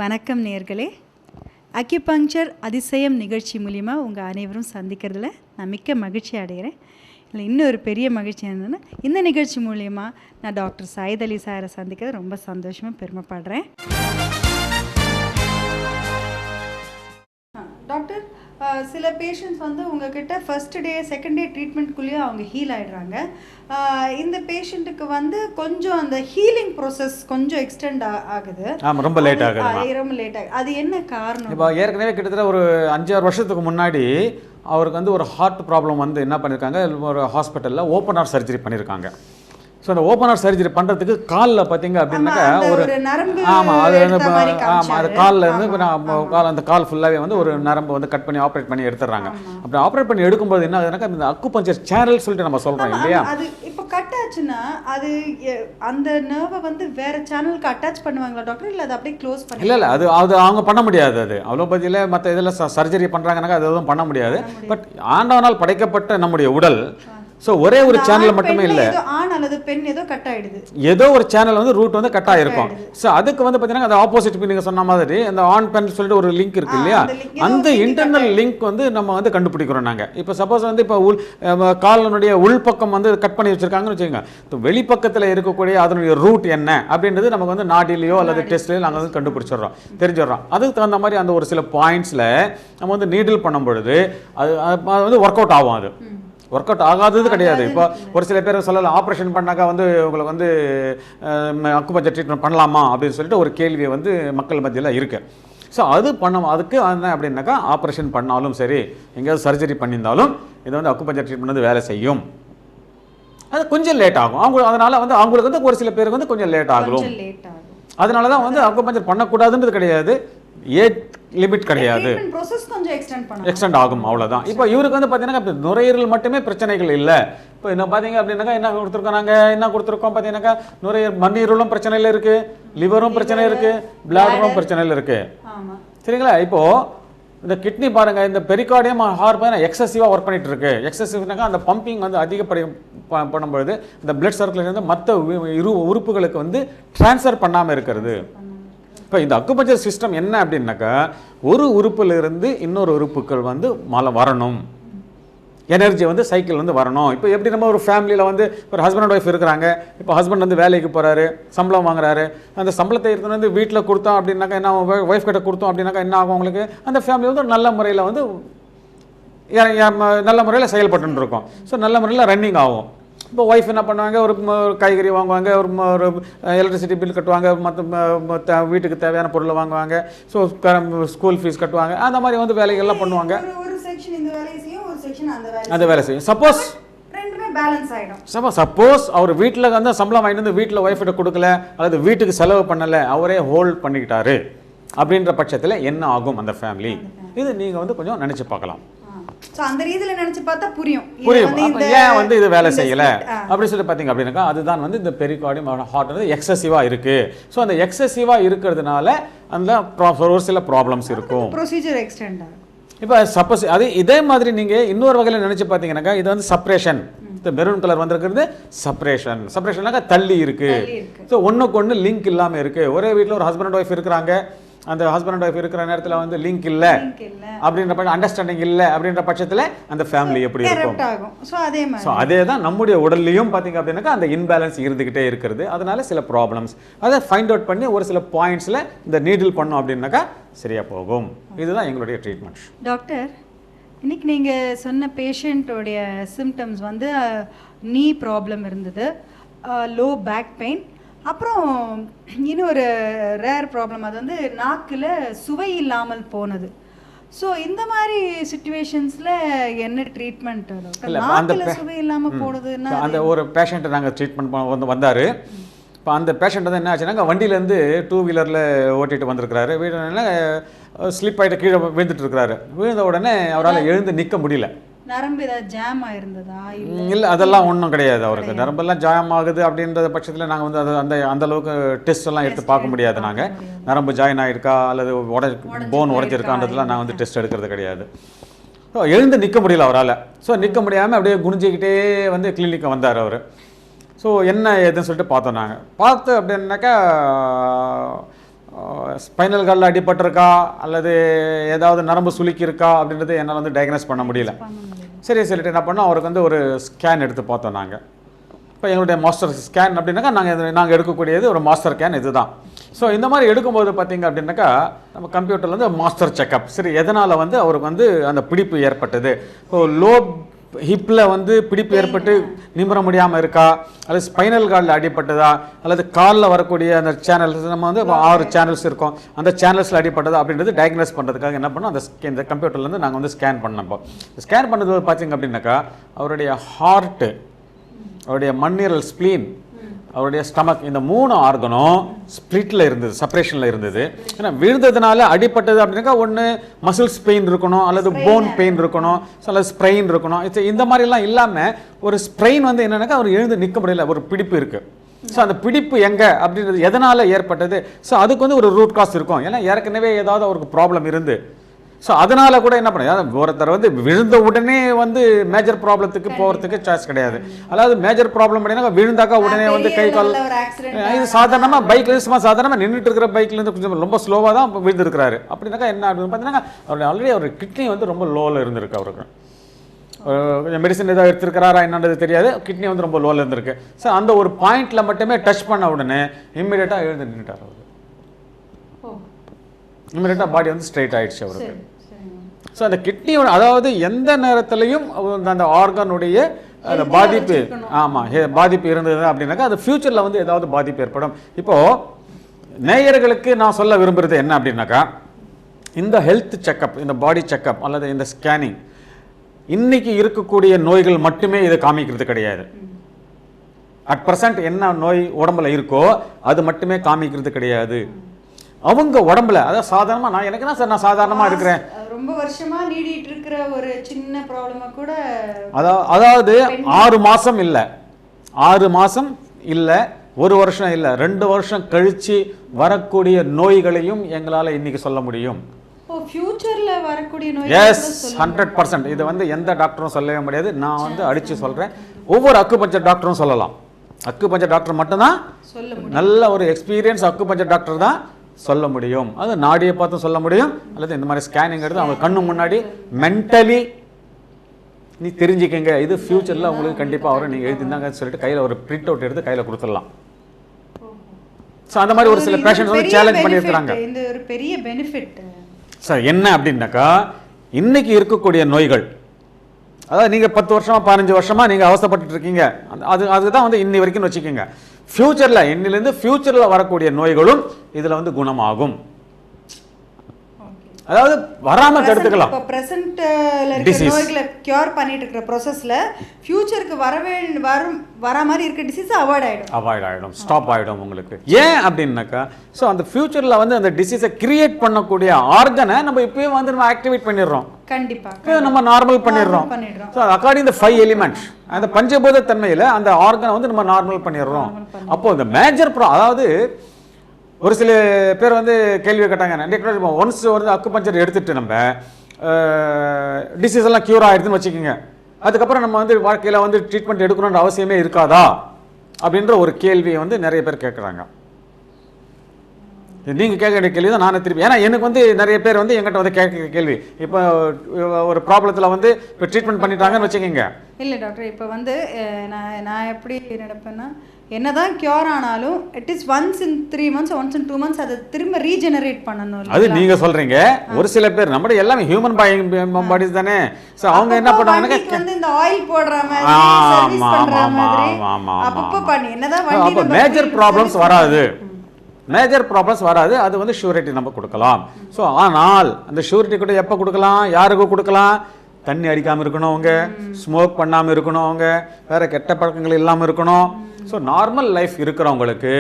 வணக்கம் நேயர்களே. அக்யூபங்க்சர் அதிசயம் நிகழ்ச்சி மூலிமா உங்கள் அனைவரும் சந்திக்கிறதுல நான் மிக்க மகிழ்ச்சி அடைகிறேன். இல்லை இன்னொரு பெரிய மகிழ்ச்சி என்னென்னா, இந்த நிகழ்ச்சி மூலிமா நான் டாக்டர் சையத் அலி சாரை சந்திக்கிறது ரொம்ப சந்தோஷமாக பெருமைப்படுறேன். டாக்டர், சில பேஷண்ட்ஸ் வந்து உங்ககிட்ட ஃபர்ஸ்ட் டே செகண்ட் டே ட்ரீட்மெண்ட்குள்ளேயே அவங்க ஹீல் ஆகிடுறாங்க. இந்த பேஷண்ட்டுக்கு வந்து கொஞ்சம் அந்த ஹீலிங் ப்ராசஸ் கொஞ்சம் எக்ஸ்டெண்ட் ஆகுது. ரொம்ப லேட் ஆகுது. ரொம்ப லேட் ஆகுது. அது என்ன காரணம்? இப்போ ஏற்கனவே கிட்டத்தட்ட ஒரு 5-6 வருஷத்துக்கு முன்னாடி அவருக்கு வந்து ஒரு ஹார்ட் ப்ராப்ளம் வந்து என்ன பண்ணியிருக்காங்க, ஒரு ஹாஸ்பிட்டலில் ஓப்பன் ஹார்ட் சர்ஜரி பண்ணியிருக்காங்க. ஸோ அந்த ஓப்பன் ஹார்ட் சர்ஜரி பண்ணுறதுக்கு காலில் பார்த்தீங்க அப்படின்னாக்கா ஒரு ஆமாம் அது வந்து அது காலில் இருந்து அந்த கால் ஃபுல்லாகவே வந்து ஒரு நரம்பு வந்து கட் பண்ணி ஆப்ரேட் பண்ணி எடுத்துடுறாங்க. அப்படி ஆப்ரேட் பண்ணி எடுக்கும்போது என்ன ஆகுதுனாக்கா இந்த அக்குபஞ்சர் சேனல் சொல்லிட்டு நம்ம சொல்கிறோம் இல்லையா, அது இப்போ கட் ஆச்சுன்னா அது அந்த நர்வை வந்து வேற சேனலுக்கு அட்டாச் பண்ணுவாங்களா டாக்டர், இல்லை அது அப்படியே க்ளோஸ் பண்ணி? இல்லை அது அவங்க பண்ண முடியாது. அது அலோபதியில் மற்ற இதில் சர்ஜரி பண்ணுறாங்கனாக்கா அது எதுவும் பண்ண முடியாது. பட் ஆண்டவனால் படைக்கப்பட்ட நம்முடைய உடல் ஸோ ஒரே ஒரு சேனல் மட்டுமே இல்லை, ஏதோ ஒரு சேனல் வந்து ரூட் வந்து கட் ஆகிருக்கும். ஸோ அதுக்கு வந்து பார்த்தீங்கன்னா அந்த ஆப்போசிட் நீங்கள் சொன்ன மாதிரி அந்த ஆன் பென் சொல்லிட்டு ஒரு லிங்க் இருக்கு இல்லையா, அந்த இன்டர்னல் லிங்க் வந்து நம்ம வந்து கண்டுபிடிக்கிறோம் நாங்கள். இப்போ சப்போஸ் வந்து இப்போ காலனுடைய உள்பக்கம் வந்து கட் பண்ணி வச்சிருக்காங்கன்னு வச்சுக்கோங்க, இப்போ வெளிப்பக்கத்தில் இருக்கக்கூடிய அதனுடைய ரூட் என்ன அப்படின்றது நமக்கு வந்து நாடிலையோ அல்லது டெஸ்ட்லையோ நாங்கள் வந்து கண்டுபிடிச்சிடுறோம், தெரிஞ்சிடறோம். அதுக்கு தகுந்த மாதிரி அந்த ஒரு சில பாயிண்ட்ஸில் நம்ம வந்து நீடில் பண்ணும் பொழுது அது வந்து ஒர்க் அவுட் ஆகும். அது ஒர்க் அவுட் ஆகாதது கிடையாது. இப்போ ஒரு சில பேர் சொல்லலாம், ஆப்ரேஷன் பண்ணாக்கா வந்து உங்களுக்கு வந்து அக்குபஞ்சர் ட்ரீட்மெண்ட் பண்ணலாமா அப்படின்னு சொல்லிட்டு ஒரு கேள்வி வந்து மக்கள் மத்தியில் இருக்குது. ஸோ அது அதுக்கு என்ன அப்படின்னாக்கா, ஆப்ரேஷன் பண்ணாலும் சரி எங்கேயாவது சர்ஜரி பண்ணியிருந்தாலும் இது வந்து அக்குபஞ்சர் ட்ரீட்மெண்ட் வந்து வேலை செய்யும். அது கொஞ்சம் லேட் ஆகும் அதனால் வந்து அவங்களுக்கு வந்து ஒரு சில பேருக்கு வந்து கொஞ்சம் லேட் ஆகும். அதனால தான் வந்து அக்குபஞ்சர் பண்ணக்கூடாதுன்றது கிடையாது, ஏஜ் லிமிட் கிடையாது, எக்ஸ்டெண்ட் ஆகும், அவ்வளோதான். இப்போ இவருக்கு வந்து பார்த்தீங்கன்னா நுரையீரல் மட்டுமே பிரச்சனைகள் இல்லை. இப்போ என்ன பார்த்தீங்க அப்படின்னாக்கா என்ன கொடுத்துருக்கோம், நாங்கள் என்ன கொடுத்துருக்கோம் பார்த்தீங்கன்னாக்கா நுரையீரல் மண்ணீரலும் பிரச்சனையில் இருக்குது, லிவரும் பிரச்சனை இருக்குது, பிளாடரும் பிரச்சனையில் இருக்குது. சரிங்களா? இப்போது இந்த கிட்னி பாருங்கள், இந்த பெரிகார்டியம் ஹார்ட் பார்த்தீங்கன்னா எக்ஸசிவாக ஒர்க் பண்ணிட்டு இருக்கு. எக்ஸசிவ்னாக்கா அந்த பம்பிங் வந்து அதிகப்படி பண்ணும்பொழுது இந்த பிளட் சர்க்குலேஷன் வந்து மற்ற உறுப்புகளுக்கு வந்து டிரான்ஸ்ஃபர் பண்ணாமல் இருக்கிறது. இப்போ இந்த அக்குபஞ்சர் சிஸ்டம் என்ன அப்படின்னாக்கா, ஒரு உறுப்பிலிருந்து இன்னொரு உறுப்புகள் வந்து வரணும், எனர்ஜி வந்து சைக்கிள் வந்து வரணும். இப்போ எப்படி நம்ம ஒரு ஃபேமிலியில் வந்து ஒரு ஹஸ்பண்ட் அண்ட் ஒய்ஃப் இருக்கிறாங்க, இப்போ ஹஸ்பண்ட் வந்து வேலைக்கு போகிறாரு, சம்பளம் வாங்குறாரு, அந்த சம்பளத்தை எடுத்துன்னு வந்து வீட்டில் கொடுத்தோம் அப்படின்னாக்கா என்ன, ஒய்ஃப் கிட்ட கொடுத்தோம் அப்படின்னாக்கா என்ன ஆகும், உங்களுக்கு அந்த ஃபேமிலி வந்து நல்ல முறையில் வந்து நல்ல முறையில் செயல்பட்டு இருக்கும். ஸோ நல்ல முறையில் ரன்னிங் ஆகும். இப்போ ஒய்ஃப் என்ன பண்ணுவாங்க, ஒரு காய்கறி வாங்குவாங்க, ஒரு எலக்ட்ரிசிட்டி பில் கட்டுவாங்க, மற்ற வீட்டுக்கு தேவையான பொருளை வாங்குவாங்க, ஸோ ஸ்கூல் ஃபீஸ் கட்டுவாங்க, அந்த மாதிரி வந்து வேலைகள்லாம் பண்ணுவாங்க. அந்த வேலை செய்யும். சப்போஸ் அவர் வீட்டில் வந்து சம்பளம் வாங்கிட்டு வந்து வீட்டில் ஒய்ஃபிட்ட கொடுக்கல அல்லது வீட்டுக்கு செலவு பண்ணலை, அவரே ஹோல்ட் பண்ணிக்கிட்டாரு அப்படின்ற பட்சத்தில் என்ன ஆகும் அந்த ஃபேமிலி, இது நீங்கள் வந்து கொஞ்சம் நினச்சி பார்க்கலாம். அந்த ரீதியில் நினைச்சு பார்த்தா புரியும் ஏன் வந்து இது வேலை செய்யல அப்படி சொல்லி பார்த்தீங்க அப்படின்னாக்கா, அதுதான் வந்து இந்த பெரிகார்டியம் ஹார்ட் வந்து எக்ஸசிவா இருக்கு. ஸோ அந்த எக்ஸசிவா இருக்கிறதுனால அந்த ஒரு சில ப்ராப்ளம்ஸ் இருக்கும். ப்ரொசீஜர் எக்ஸ்டெண்ட் ஆகும். இப்போ சப்போஸ் அது இதே மாதிரி நீங்கள் இன்னொரு வகையில் நினச்சி பார்த்தீங்கன்னாக்கா, இது வந்து செப்பரேஷன், இந்த மெரூன் கலர் வந்திருக்கிறது செப்பரேஷன்னாக்கா தள்ளி இருக்கு. ஸோ ஒன்றுக்கு ஒன்று லிங்க் இல்லாமல் இருக்குது. ஒரே வீட்டில் ஒரு ஹஸ்பண்ட் அண்ட் ஒய்ஃப் இருக்கிறாங்க, அந்த ஹஸ்பண்ட் அண்ட் ஒய்ஃப் இருக்கிற நேரத்தில் வந்து லிங்க் இல்லை அப்படின்ற அண்டர்ஸ்டாண்டிங் இல்லை அப்படின்ற பட்சத்தில் அந்த ஃபேமிலி எப்படி இருக்கும். ஸோ அதே தான் நம்முடைய உடல்லையும் பார்த்தீங்க அப்படின்னாக்கா அந்த இன்பேலன்ஸ் இருந்துக்கிட்டே இருக்கிறது. அதனால சில ப்ராப்ளம்ஸ் அதை ஃபைண்ட் அவுட் பண்ணி ஒரு சில பாயிண்ட்ஸில் இந்த நீடில் பண்ணோம் அப்படின்னாக்கா சரியாக போகும். இதுதான் எங்களுடைய ட்ரீட்மெண்ட். டாக்டர், இன்னைக்கு நீங்கள் சொன்ன பேஷண்ட்டோடைய சிம்டம்ஸ் வந்து நீ ப்ராப்ளம் இருந்தது, லோ பேக் பெயின், அப்புறம் இன்னொரு ரேர் ப்ராப்ளம் அது வந்து நாக்கில் சுவை இல்லாமல் போனது. ஸோ இந்த மாதிரி சிச்சுவேஷன்ஸில் என்ன ட்ரீட்மெண்ட்? நாக்கில் சுவை இல்லாமல் போனதுன்னா அந்த ஒரு பேஷண்ட்டை நாங்கள் ட்ரீட்மெண்ட் வந்தார். இப்போ அந்த பேஷண்ட் வந்து என்ன ஆச்சுன்னா, வண்டியிலேருந்து 2 வீலரில் ஓட்டிகிட்டு வந்திருக்கிறாரு. வீடு ஸ்லிப் ஆகிட்டு கீழே விழுந்துட்டு இருக்கிறாரு. விழுந்த உடனே அவரால் எழுந்து நிற்க முடியல. நரம்பு ஏதாவது ஜாம் ஆயிருந்ததா? இல்லை, அதெல்லாம் ஒன்றும் கிடையாது. அவருக்கு நரம்பெல்லாம் ஜாம் ஆகுது அப்படின்ற பட்சத்தில் நாங்கள் வந்து அந்த அளவுக்கு டெஸ்ட் எல்லாம் எடுத்து பார்க்க முடியாது. நாங்கள் நரம்பு ஜாயின் ஆகிருக்கா அல்லது போன் உடைஞ்சிருக்கான்றதுலாம் நாங்கள் வந்து டெஸ்ட் எடுக்கிறது கிடையாது. ஸோ எழுந்து நிற்க முடியல அவரால். ஸோ நிற்க முடியாமல் அப்படியே குனிஞ்சிக்கிட்டே வந்து கிளினிக்கை வந்தார் அவர். ஸோ என்ன ஏதுன்னு சொல்லிட்டு பார்த்தோம். நாங்கள் பார்த்து அப்படின்னாக்கா ஸ்பைனல் கார்டில் அடிபட்டிருக்கா அல்லது ஏதாவது நரம்பு சுளுக்கி இருக்கா அப்படின்றது என்னால் வந்து டயக்னோஸ் பண்ண முடியல. சரி சொல்லிட்டு என்ன பண்ணோம், அவருக்கு வந்து ஒரு ஸ்கேன் எடுத்து பார்த்தோம் நாங்கள். இப்போ எங்களுடைய மாஸ்டர் ஸ்கேன் அப்படின்னாக்கா நாங்கள் எடுக்கக்கூடியது ஒரு மாஸ்டர் ஸ்கேன் இதுதான். ஸோ இந்த மாதிரி எடுக்கும்போது பார்த்தீங்க அப்படின்னாக்கா நம்ம கம்ப்யூட்டரில் வந்து மாஸ்டர் செக்அப். சரி, எதனால் வந்து அவருக்கு வந்து அந்த பிடிப்பு ஏற்பட்டது, இப்போ லோ ஹிப்பில் வந்து பிடிப்பு ஏற்பட்டு நிமிர முடியாமல் இருக்கா, அல்லது ஸ்பைனல் கார்டில் அடிப்பட்டதா, அல்லது காலில் வரக்கூடிய அந்த சேனல்ஸ், நம்ம வந்து 6 சேனல்ஸ் இருக்கும், அந்த சேனல்ஸில் அடிப்பட்டதா அப்படின்றது டயக்னோஸ் பண்ணுறதுக்காக என்ன பண்ணோம், இந்த கம்ப்யூட்டர்லேருந்து நாங்கள் வந்து ஸ்கேன் பண்ணப்போ ஸ்கேன் பண்ணது பார்த்தீங்க அப்படின்னாக்கா அவருடைய ஹார்ட்டு, அவருடைய மண்ணீரல், ஸ்ப்ளீன், அவருடைய ஸ்டமக், இந்த 3 ஆர்கனும் ஸ்பிளிட்டில் இருந்தது, செப்பரேஷனில் இருந்தது. ஏன்னா விழுந்ததுனால அடிப்பட்டது அப்படின்னாக்கா ஒன்று மசில்ஸ் பெயின் இருக்கணும், அல்லது போன் பெயின் இருக்கணும், அல்லது ஸ்ப்ரெயின் இருக்கணும். இந்த மாதிரிலாம் இல்லாமல் ஒரு ஸ்ப்ரெயின் வந்து என்னன்னாக்கா அவர் எழுந்து நிற்க முடியல, ஒரு பிடிப்பு இருக்குது. ஸோ அந்த பிடிப்பு எங்கே அப்படின்றது எதனால் ஏற்பட்டது, ஸோ அதுக்கு வந்து ஒரு ரூட் காஸ் இருக்கும். ஏன்னா ஏற்கனவே ஏதாவது அவருக்கு ப்ராப்ளம் இருந்து, ஸோ அதனால் கூட என்ன பண்ணுது, ஒருத்தர் வந்து விழுந்த உடனே வந்து மேஜர் ப்ராப்ளத்துக்கு போகிறதுக்கு சான்ஸ் கிடையாது. அதாவது மேஜர் ப்ராப்ளம் அப்படின்னா விழுந்தாக்கா உடனே வந்து கை கால், இது சாதாரணமாக பைக்கில் சும்மா சாதாரணமாக நின்றுட்டு இருக்கிற பைக்லேருந்து கொஞ்சம் ரொம்ப ஸ்லோவாக தான் விழுந்திருக்கிறாரு. அப்படின்னாக்கா என்ன அப்படின்னு பார்த்தீங்கன்னா அவருடைய ஆல்ரெடி அவர் கிட்னி வந்து ரொம்ப லோவில் இருந்திருக்கு. அவருக்கு கொஞ்சம் மெடிசன் ஏதாவது எடுத்துருக்கிறாரா என்னன்றது தெரியாது, கிட்னி வந்து ரொம்ப லோவில் இருந்திருக்கு. ஸோ அந்த ஒரு பாயிண்டில் மட்டுமே டச் பண்ண உடனே இம்மிடியேட்டாக எழுந்து நின்றுட்டார். அவர் இம்மிடியேட்டாக பாடி வந்து ஸ்ட்ரைட் ஆகிடுச்சு அவருக்கு. ஸோ அந்த கிட்னியோட, அதாவது எந்த நேரத்துலையும் அந்த ஆர்கனுடைய அந்த பாதிப்பு, ஆமாம் பாதிப்பு இருந்தது அப்படின்னாக்கா அது ஃப்யூச்சரில் வந்து ஏதாவது பாதிப்பு ஏற்படும். இப்போது நேயர்களுக்கு நான் சொல்ல விரும்புகிறது என்ன அப்படின்னாக்கா, இந்த ஹெல்த் செக்கப், இந்த பாடி செக்கப் அல்லது இந்த ஸ்கேனிங் இன்னைக்கு இருக்கக்கூடிய நோய்கள் மட்டுமே இதை காமிக்கிறது கிடையாது. அட் ப்ரெசன்ட் என்ன நோய் உடம்புல இருக்கோ அது மட்டுமே காமிக்கிறது கிடையாது. அவங்க உடம்புல, அதாவது சாதாரணமாக நான் எனக்கு என்ன சார், நான் சாதாரணமாக இருக்கிறேன், ரொம்ப வருஷமா நீடிட்டு இருக்கிற ஒரு சின்ன ப்ராப்ளமா கூட, அதாவது 6 மாதம் இல்லை, 6 மாதம் இல்லை, 1 வருஷம் இல்லை, 2 வருஷம் கழித்து வரக்கூடிய நோய்களையும் எங்களால் இன்னைக்கு சொல்ல முடியும். ஃபியூச்சர்ல வரக்கூடிய நோய், எஸ் 100%. இது வந்து எந்த டாக்டரும் சொல்லவே முடியாது. நான் வந்து அடித்து சொல்கிறேன், ஒவ்வொரு அக்குபஞ்சர் டாக்டரும் சொல்லலாம். அக்குபஞ்சர் டாக்டர் மட்டும்தான் நல்ல ஒரு எக்ஸ்பீரியன்ஸ் அக்குபஞ்சர் டாக்டர் தான் சொல்ல முடியும். அது நாடியை பார்த்தும் சொல்ல முடியும், அல்லது இந்த மாதிரி ஸ்கேனிங் எடுத்து அவங்க கண்ணு முன்னாடி மென்டலி நீ தெரிஞ்சுக்கங்க, இது ஃபியூச்சரில் உங்களுக்கு கண்டிப்பாக அவரை நீங்கள் எழுதிருந்தாங்க சொல்லிட்டு கையில் ஒரு பிரிண்ட் அவுட் எடுத்து கையில் கொடுத்துடலாம். ஸோ அந்த மாதிரி ஒரு சில பேஷண்ட்ஸ் வந்து சேலஞ்ச் பண்ணியிருக்கிறாங்க. இந்த ஒரு பெரிய பெனிஃபிட் சார் என்ன அப்படின்னாக்கா, இன்னைக்கு இருக்கக்கூடிய நோய்கள், அதாவது நீங்கள் 10 வருஷமா 15 வருஷமா நீங்கள் அவசரப்பட்டு இருக்கீங்க, அதுதான் வந்து இன்னி வரைக்கும் வச்சுக்கோங்க. ஃபியூச்சரில், இன்னிலேருந்து ஃபியூச்சரில் வரக்கூடிய நோய்களும் இதில் வந்து குணமாகும். அதாவது வராம தடுத்துக்கலாம். இப்போ பிரசன்ட்ல இருக்கிற நோய்களை கியூர் பண்ணிட்டு இருக்கிற ப்ராசஸ்ல ஃபியூச்சருக்கு வர மாதிரி இருக்க டிசீஸ் அவாய்ட் ஆயிடும், ஸ்டாப் ஆயிடும் உங்களுக்கு. ஏன் அப்படின்னாக்கா, ஸோ அந்த ஃபியூச்சர்ல வந்து அந்த டிசீஸை கிரியேட் பண்ணக்கூடிய ஆர்கனை நம்ம இப்பயே வந்து நம்ம ஆக்டிவேட் பண்ணிடுறோம், கண்டிப்பா இப்போ நம்ம நார்மல் பண்ணிடுறோம். ஸோ அக்கார்டிங் தி 5 எலிமெண்ட்ஸ், அந்த பஞ்சபூத தன்மையில அந்த ஆர்கனை வந்து நம்ம நார்மல் பண்ணிடுறோம். அப்போ இந்த மேஜர் அதாவது ஒரு சில பேர் வந்து கேள்வி கேட்டாங்க, ஒன்ஸ் வந்து அக்குபஞ்சர் எடுத்துட்டு நம்ம டிசீஸ் எல்லாம் கியூர் ஆயிடுதுன்னு வச்சுக்கோங்க, அதுக்கப்புறம் நம்ம வந்து வாழ்க்கையில் வந்து ட்ரீட்மெண்ட் எடுக்கணுன்ற அவசியமே இருக்காதா அப்படின்ற ஒரு கேள்வியை வந்து நிறைய பேர் கேட்குறாங்க. நீங்கள் கேட்க வேண்டிய கேள்வி தான் நானே திருப்பி, ஏன்னா எனக்கு வந்து நிறைய பேர் வந்து எங்கிட்ட வந்து கேட்குற கேள்வி, இப்போ ஒரு ப்ராப்ளத்தில் வந்து இப்போ ட்ரீட்மெண்ட் பண்ணிட்டாங்கன்னு வச்சுக்கோங்க. இல்லை டாக்டர், இப்போ வந்து நான் எப்படி நடப்பேன்னா, என்னதான் கியூர் ஆனாலும் it is once in 3 months, once in 2 months அதை திரும்ப ரீஜெனரேட் பண்ணணும். அது நீங்க சொல்றீங்க. ஒரு சில பேர் நம்ம எல்லாமே ஹியூமன் பாடிஸ் தானே, சோ அவங்க என்ன பண்ணுவாங்க, வந்து இந்த ஆயில் போடுற மாதிரி சர்வீஸ் பண்ற மாதிரி அப்பப்ப பண்ணி என்னதான் வண்டி, அப்ப மேஜர் ப்ராப்ளம்ஸ் வராது, மேஜர் ப்ராப்ளம்ஸ் வராது. அது வந்து ஷூரிட்டி நம்ம கொடுக்கலாம். ஸோ ஆனால் அந்த ஷூரிட்டி கூட எப்போ கொடுக்கலாம், யாருக்கு கொடுக்கலாம், தண்ணி அடிக்காமல் இருக்கணும் அவங்க, ஸ்மோக் பண்ணாமல் இருக்கணும் அவங்க, வேற கெட்ட பழக்கங்கள் இல்லாமல் இருக்கணும். ஸோ நார்மல் லைஃப் இருக்கிறவங்களுக்கு,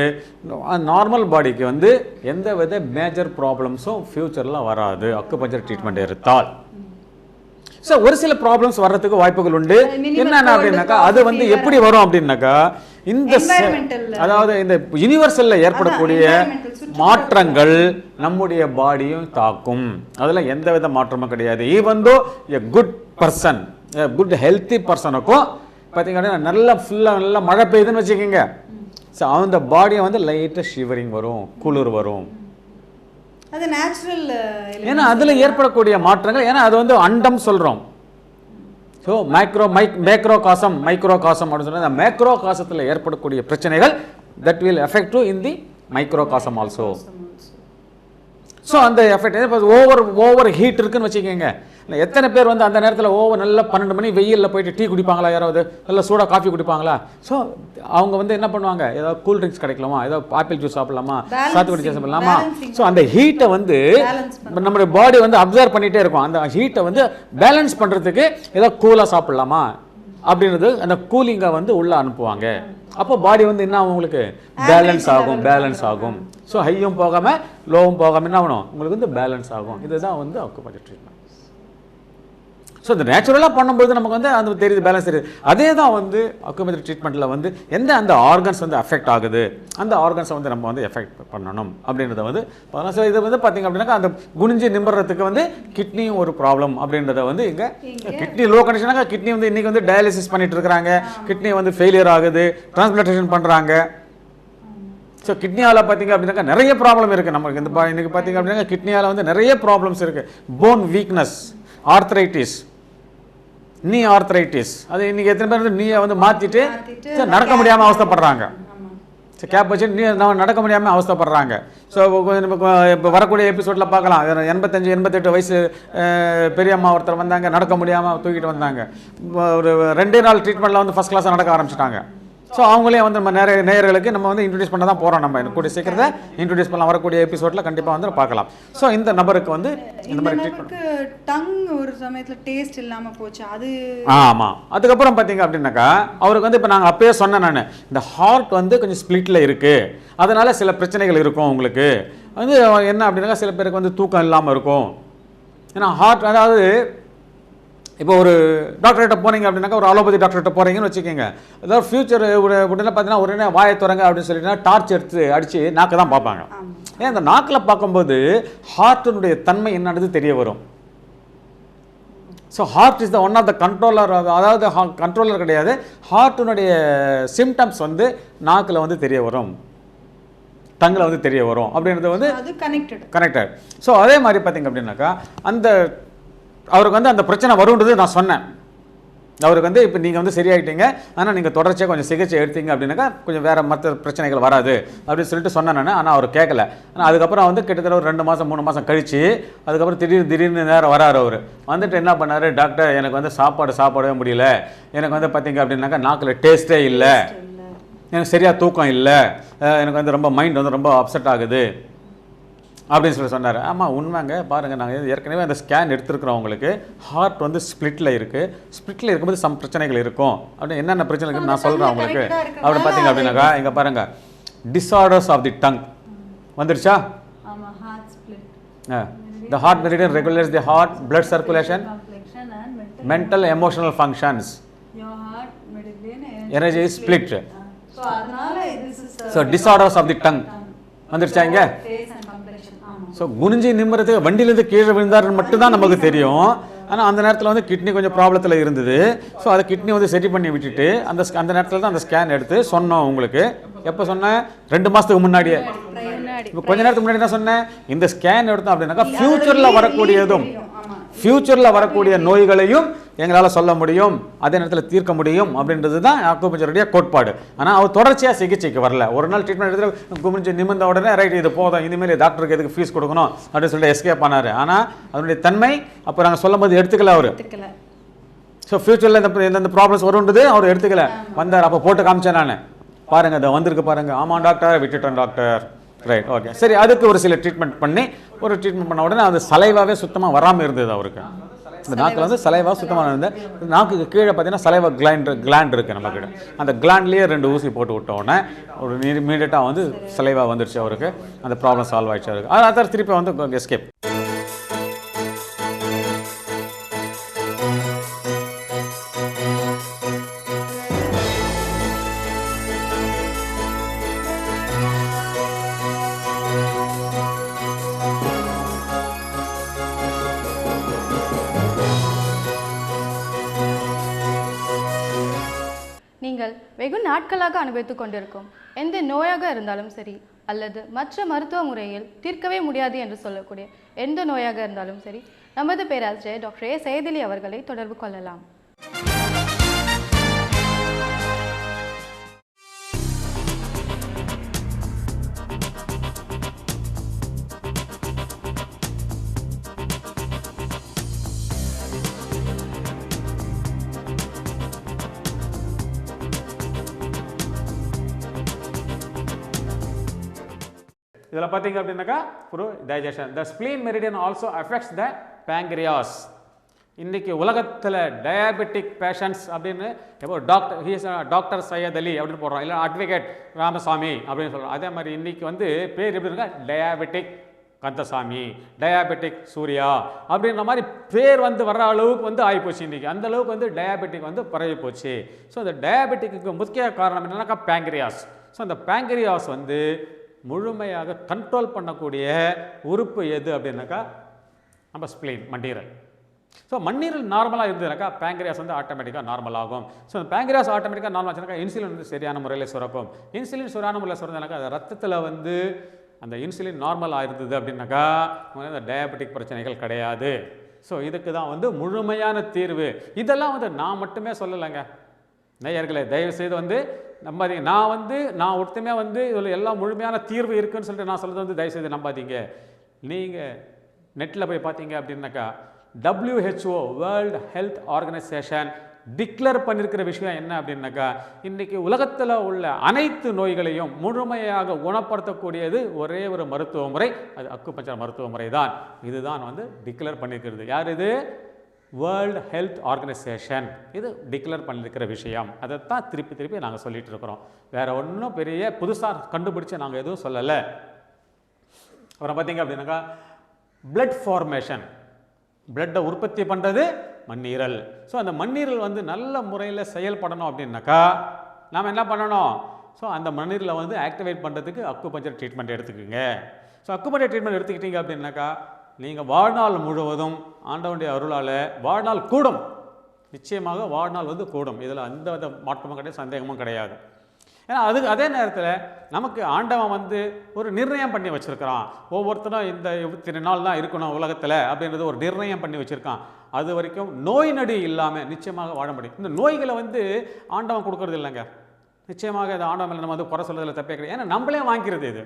நார்மல் பாடிக்கு வந்து எந்த வித மேஜர் ப்ராப்ளம்ஸும் ஃபியூச்சரில் வராது அக்குபஞ்சர் ட்ரீட்மெண்ட் எடுத்தால். ஸோ ஒரு சில ப்ராப்ளம்ஸ் வர்றதுக்கு வாய்ப்புகள் உண்டு. என்னென்ன அப்படின்னாக்கா, அது வந்து எப்படி வரும் அப்படின்னாக்கா, இந்த அதாவது இந்த யூனிவர்சல்ல ஏற்படக்கூடிய மாற்றங்கள் நம்முடைய பாடியும் தாக்கும். அதில் எந்த வித மாற்றமும் கிடையாது. Even though a good person, good healthy பர்சனுக்கும் பார்த்தீங்கன்னா நல்லா ஃபுல்லாக நல்லா மழை பெய்யுதுன்னு வச்சுக்கோங்க, ஸோ அந்த பாடியை வந்து லைட்டாக ஷிவரிங் வரும், குளிர் வரும். அது நேச்சுரல். ஏன்னா அதில் ஏற்படக்கூடிய மாற்றங்கள், ஏன்னா அது வந்து அண்டம் சொல்கிறோம். ஸோ மேக்ரோ காசம் மைக்ரோ காசம் அப்படின்னு சொன்னால் அந்த மேக்ரோ காசத்தில் ஏற்படக்கூடிய பிரச்சனைகள் that will effect to in the micro காசம் ஆல்சோ. ஸோ அந்த எஃபெக்ட் இப்போ ஓவர் ஹீட் இருக்குன்னு வச்சுக்கோங்க. இல்லை எத்தனை பேர் வந்து அந்த நேரத்தில் நல்லா 12 மணி வெயிலில் போயிட்டு டீ குடிப்பாங்களா, யாராவது நல்லா சூடாக காஃபி குடிப்பாங்களா? ஸோ அவங்க வந்து என்ன பண்ணுவாங்க, ஏதாவது கூல் ட்ரிங்க்ஸ் கிடைக்கலாமா, ஏதாவது ஆப்பிள் ஜூஸ் சாப்பிடலாமா, சாத்துக்குடி ஜூஸ் சாப்பிடலாமா? ஸோ அந்த ஹீட்டை வந்து நம்மளுடைய பாடி வந்து அப்சர்வ் பண்ணிகிட்டே இருக்கும். அந்த ஹீட்டை வந்து பேலன்ஸ் பண்ணுறதுக்கு ஏதாவது கூலாக சாப்பிடலாமா அப்படின்றது அந்த கூலிங்கை வந்து உள்ளே அனுப்புவாங்க. அப்போ பாடி வந்து என்ன ஆகும், உங்களுக்கு பேலன்ஸ் ஆகும். ஸோ ஹையும் போகாமல் லோவும் போகாமல் என்ன ஆகணும், உங்களுக்கு வந்து பேலன்ஸ் ஆகும். இதுதான் வந்து அக்குபஞ்சர் ட்ரீட்மெண்ட். ஸோ இந்த நேச்சுரலாக பண்ணும்போது நமக்கு வந்து அந்த தெரியுது, பேலன்ஸ் தெரியுது. அதே தான் வந்து அக்குபஞ்சர் ட்ரீட்மெண்ட்டில் வந்து எந்த அந்த ஆர்கன்ஸ் வந்து அஃபெக்ட் ஆகுது, அந்த ஆர்கன்ஸை வந்து நம்ம வந்து எஃபெக்ட் பண்ணணும் அப்படின்றத வந்து ஸோ இது வந்து பார்த்திங்க அப்படின்னாக்கா அந்த குனிஞ்சு நிம்புறதுக்கு வந்து கிட்னியும் ஒரு ப்ராப்ளம் அப்படின்றத வந்து இங்கே கிட்னி லோ கண்டிஷனாக கிட்னி வந்து இன்றைக்கி வந்து டயாலிசிஸ் பண்ணிட்டு இருக்கிறாங்க. கிட்னி வந்து ஃபெயிலியர் ஆகுது, டிரான்ஸ்பிளான்டேஷன் பண்ணுறாங்க. ஸோ கிட்னியால் பார்த்திங்க அப்படின்னாக்கா நிறைய ப்ராப்ளம் இருக்குது நமக்கு. இந்த இன்றைக்கி பார்த்திங்க அப்படின்னா கிட்னியால் வந்து நிறைய ப்ராப்ளம்ஸ் இருக்குது. போன் வீக்னஸ், ஆர்த்ரைட்டிஸ், நீ ஆர்த்ரைட்டிஸ். அது இன்றைக்கி எத்தனை பேர் வந்து நீயை வந்து மாற்றிட்டு நடக்க முடியாமல் அவஸ்தைப்படுறாங்க. ஸோ கேப் வச்சு நம்ம நடக்க முடியாமல் அவஸ்தைப்படுறாங்க. ஸோ இப்போ வரக்கூடிய எபிசோடில் பார்க்கலாம். 85-88 வயசு பெரியம்மா ஒருத்தர் வந்தாங்க, நடக்க முடியாமல் தூக்கிட்டு வந்தாங்க. ஒரு 2 நாள் ட்ரீட்மெண்ட்டில் வந்து ஃபஸ்ட் கிளாஸாக நடக்க ஆரம்பிச்சிட்டாங்க. ஸோ அவங்களே வந்து நம்ம நிறைய நேயர்களுக்கு நம்ம வந்து இன்ட்ரடியூஸ் பண்ண தான் போகிறோம். நம்ம கூடிய சீக்கிரத்தை இன்ட்ரடியூஸ் பண்ணலாம். வரக்கூடிய எபிசோடில் கண்டிப்பாக வந்து பார்க்கலாம். ஸோ இந்த நபருக்கு வந்து இந்த மாதிரி ட்ரீட்மெண்ட் டங் ஒரு சமயத்தில் டேஸ்ட் இல்லாமல் போச்சு. அது ஆமாம். அதுக்கப்புறம் பார்த்தீங்க அப்படின்னாக்கா அவருக்கு வந்து இப்போ நாங்கள் அப்பயே சொன்னேன் நான், இந்த ஹார்ட் வந்து கொஞ்சம் ஸ்பிளிட்டில் இருக்குது, அதனால் சில பிரச்சனைகள் இருக்கும். உங்களுக்கு வந்து என்ன அப்படின்னாக்கா சில பேருக்கு வந்து தூக்கம் இல்லாமல் இருக்கும். ஏன்னா ஹார்ட் அதாவது இப்போ ஒரு டாக்டர்கிட்ட போனீங்க அப்படின்னாக்கா, ஒரு அலோபதி டாக்டர்கிட்ட போகிறீங்கன்னு வச்சுக்கோங்க. ஏதாவது ஃபியூச்சர் உடனே பார்த்தீங்கன்னா உடனே வாயை திறங்க அப்படின்னு சொல்லிட்டுனா டார்ச் எடுத்து அடித்து நாக்கு தான் பார்ப்பாங்க. ஏன் அந்த நாக்கில் பார்க்கும்போது ஹார்ட்டினுடைய தன்மை என்னன்றது தெரிய வரும். So heart is the one of the controller. அதாவது கண்ட்ரோலர் கிடையாது, ஹார்ட்டினுடைய சிம்டம்ஸ் வந்து நாக்கில் வந்து தெரிய வரும், டங்கில் வந்து தெரிய வரும் அப்படின்றது வந்து கனெக்டட். ஸோ அதே மாதிரி பார்த்தீங்க அப்படின்னாக்கா அந்த அவருக்கு வந்து அந்த பிரச்சனை வரும்ன்றது நான் சொன்னேன். அவருக்கு வந்து இப்போ நீங்கள் வந்து சரியாயிட்டீங்க, ஆனால் நீங்கள் தொடர்ச்சியாக கொஞ்சம் சிகிச்சை எடுத்தீங்க அப்படின்னாக்கா கொஞ்சம் வேறு மற்ற பிரச்சனைகள் வராது அப்படின்னு சொல்லிட்டு சொன்னேன் நான். ஆனால் அவர் கேட்கல. ஆனால் அதுக்கப்புறம் வந்து கிட்டத்தட்ட ஒரு 2 மாதம் 3 மாதம் கழிச்சு அதுக்கப்புறம் திடீர்னு நேரம் வராரு. அவர் வந்துட்டு என்ன பண்ணார், டாக்டர் எனக்கு வந்து சாப்பிடவே முடியல, எனக்கு வந்து பார்த்தீங்க அப்படின்னாக்கா நாக்கில் டேஸ்ட்டே இல்லை, எனக்கு சரியாக தூக்கம் இல்லை, எனக்கு வந்து ரொம்ப மைண்ட் வந்து ரொம்ப அப்செட் ஆகுது அப்படின்னு சொல்லி சொன்னார். ஆமாம் உண்மைங்க, பாருங்கள் நாங்கள் ஏற்கனவே அந்த ஸ்கேன் எடுத்துருக்குறோம். உங்களுக்கு ஹார்ட் வந்து ஸ்பிளிட்டில் இருக்குது. ஸ்பிளிட்டில் இருக்கும்போது சம் பிரச்சனைகள் இருக்கும். அப்படி என்னென்ன பிரச்சனை இருக்குன்னு நான் சொல்கிறேன் உங்களுக்கு. அப்படி பார்த்தீங்க அப்படின்னாக்கா இங்கே பாருங்கள், டிஸார்டர்ஸ் ஆஃப் தி டங் வந்துருச்சா? The heart meridian regulates the heart, blood circulation, mental emotional functions. Your heart meridian energy is split. So disorders of the tongue வந்துருச்சா இங்க? ஸோ குனிஞ்சி நிம்மறதுக்கு வண்டியிலேருந்து கீழே விழுந்தாருன்னு மட்டும்தான் நமக்கு தெரியும். ஆனால் அந்த நேரத்தில் வந்து கிட்னி கொஞ்சம் ப்ராப்ளத்தில் இருந்தது. ஸோ அதை கிட்னி வந்து சரி பண்ணி விட்டுட்டு அந்த நேரத்தில் தான் அந்த ஸ்கேன் எடுத்து சொன்னோம் உங்களுக்கு. எப்போ சொன்னேன்? 2 மாதத்துக்கு முன்னாடியே. இப்போ கொஞ்ச நேரத்துக்கு முன்னாடி தான் சொன்னேன், இந்த ஸ்கேன் எடுத்தோம் அப்படின்னாக்கா ஃபியூச்சரில் வரக்கூடிய நோய்களையும் எங்களால் சொல்ல முடியும், அதே நேரத்தில் தீர்க்க முடியும் அப்படின்றது தான் அக்குபஞ்சருடைய கோட்பாடு. ஆனால் அவர் தொடர்ச்சியாக சிகிச்சைக்கு வரல. ஒரு நாள் ட்ரீட்மெண்ட் எடுத்து குமிஞ்சு நிமிர்ந்த உடனே ரைட் இது போதும், இனிமேல் டாக்டருக்கு எதுக்கு ஃபீஸ் கொடுக்கணும் அப்படின்னு சொல்லிட்டு எஸ்கேப் பண்ணார். ஆனால் அதனுடைய தன்மை அப்போ நாங்கள் சொல்லும் போது எடுத்துக்கல அவர். ஸோ ஃபியூச்சரில் இந்த ப்ராப்ளம்ஸ் வரும்ன்றது அவர் எடுத்துக்கல. வந்தார், அப்போ போட்டு காமிச்சேன் நான், பாருங்கள் அதை வந்திருக்கு பாருங்கள். ஆமாம் டாக்டர், விட்டுட்டேன் டாக்டர். ரைட், ஓகே, சரி. அதுக்கு ஒரு சில ட்ரீட்மெண்ட் பண்ண உடனே அது சலைவாவே சுத்தமாக வராமல் இருந்தது அவருக்கு. இந்த நாக்கில் வந்து சலைவா சுத்தமாக இருந்தது. நாக்குக்கு கீழே பார்த்தீங்கன்னா சலைவா கிளாண்ட் இருக்குது நம்ம கிட்ட. அந்த கிளாண்ட்லேயே 2 ஊசி போட்டு விட்ட உடனே ஒரு இமீடியட்டாக வந்து சலைவா வந்துருச்சு அவருக்கு. அந்த ப்ராப்ளம் சால்வ் ஆயிடுச்சு அவருக்கு. அதான் திருப்பி வந்து எஸ்கேப். நீங்கள் வெகு நாட்களாக அனுபவித்துக் கொண்டிருக்கும் எந்த நோயாக இருந்தாலும் சரி, அல்லது மற்ற மருத்துவ முறையில் தீர்க்கவே முடியாது என்று சொல்லக்கூடிய எந்த நோயாக இருந்தாலும் சரி, நமது பேராசிரியர் டாக்டர் ஏ சையதிலி அவர்களை தொடர்பு கொள்ளலாம். இதில் பார்த்தீங்க அப்படின்னாக்கா ஒரு digestion. The spleen meridian also affects the pancreas. இன்றைக்கி உலகத்தில் டயாபெட்டிக் பேஷண்ட்ஸ் அப்படின்னு எப்போ டாக்டர் சையத் அலி அப்படின்னு போடுறோம், இல்லை அட்வொகேட் ராமசாமி அப்படின்னு சொல்கிறோம். அதே மாதிரி இன்றைக்கி வந்து பேர் எப்படி இருக்கா, டயாபெட்டிக் கந்தசாமி, டயாபெட்டிக் சூர்யா அப்படின்ற மாதிரி பேர் வந்து வர்ற அளவுக்கு வந்து ஆகிப்போச்சு. இன்றைக்கி அந்த அளவுக்கு வந்து டயாபெட்டிக் வந்து பரவி போச்சு. ஸோ இந்த டயாபெட்டிக்கு முக்கிய காரணம் என்னன்னாக்கா பேங்க்ரியாஸ். ஸோ அந்த பேங்க்ரியாஸ் வந்து முழுமையாக கண்ட்ரோல் பண்ணக்கூடிய உறுப்பு எது அப்படின்னாக்கா நம்ம ஸ்ப்ளீன், மண்ணீரல். ஸோ மண்ணீரல் நார்மலாக இருந்ததுனாக்கா பேங்க்ரியாஸ் வந்து ஆட்டோமேட்டிக்காக நார்மல் ஆகும். ஸோ அந்த பேங்க்ரியாஸ் ஆட்டோமேட்டிக்காக நார்மல் ஆச்சுனாக்கா இன்சுலின் வந்து சரியான முறையில் சுரக்கும். இன்சுலின் சரியான முறையில் சுரந்ததுனாக்கா அது ரத்தத்தில் வந்து அந்த இன்சுலின் நார்மலாக இருந்தது அப்படின்னாக்கா அந்த டயாபெட்டிக் பிரச்சனைகள் கிடையாது. ஸோ இதுக்கு தான் வந்து முழுமையான தீர்வு. இதெல்லாம் வந்து நான் மட்டுமே சொல்லலைங்க நேயர்களே, தயவுசெய்து வந்து நம்பாதீங்க. நான் ஒருத்தமே வந்து இதில் எல்லாம் முழுமையான தீர்வு இருக்குன்னு சொல்லிட்டு நான் சொல்கிறது வந்து தயவுசெய்து நம்பாதீங்க. நீங்கள் நெட்டில் போய் பார்த்தீங்க அப்படின்னாக்கா WHO world health organisation declare பண்ணியிருக்கிற விஷயம் என்ன அப்படின்னாக்கா, இன்றைக்கி உலகத்தில் உள்ள அனைத்து நோய்களையும் முழுமையாக குணப்படுத்தக்கூடியது ஒரே ஒரு மருத்துவ முறை, அது அக்குபஞ்சர் மருத்துவ முறை தான். இதுதான் வந்து டிக்ளேர் பண்ணியிருக்கிறது. யார் இது? World health organisation. இது டிக்ளேர் பண்ணியிருக்கிற விஷயம். அதைத்தான் திருப்பி நாங்கள் சொல்லிகிட்டு இருக்கிறோம். வேறு ஒன்றும் பெரிய புதுசாக கண்டுபிடிச்சி நாங்கள் எதுவும் சொல்லலை. அப்புறம் பார்த்தீங்க அப்படின்னாக்கா பிளட் ஃபார்மேஷன், பிளட்டை உற்பத்தி பண்ணுறது மண்ணீரல். ஸோ அந்த மண்ணீரல் வந்து நல்ல முறையில் செயல்படணும் அப்படின்னாக்கா நாம் என்ன பண்ணணும்? ஸோ அந்த மண்ணீரலை வந்து ஆக்டிவேட் பண்ணுறதுக்கு அக்குபஞ்சர் ட்ரீட்மெண்ட் எடுத்துக்கோங்க. ஸோ அக்குபஞ்சர் ட்ரீட்மெண்ட் எடுத்துக்கிட்டீங்க அப்படின்னாக்கா நீங்கள் வாழ்நாள் முழுவதும் ஆண்டவனுடைய அருளால் வாழ்நாள் கூடும். நிச்சயமாக வாழ்நாள் வந்து கூடும். இதில் எந்த மாற்றமும் கிடையாது, சந்தேகமும் கிடையாது. ஏன்னா அதே நேரத்தில் நமக்கு ஆண்டவன் வந்து ஒரு நிர்ணயம் பண்ணி வச்சுருக்கிறான். ஒவ்வொருத்தரும் இந்த 23 நாள் தான் இருக்கணும் உலகத்தில் அப்படின்றது ஒரு நிர்ணயம் பண்ணி வச்சுருக்கான். அது வரைக்கும் நோய் நொடி இல்லாமல் நிச்சயமாக வாழ முடியும். இந்த நோய்களை வந்து ஆண்டவன் கொடுக்கறது இல்லைங்க. நிச்சயமாக இது ஆண்டவன் நம்ம வந்து குறை சொல்றதில் தப்பே கிடையாது. ஏன்னா நம்மளே வாங்கிக்கிறது. இது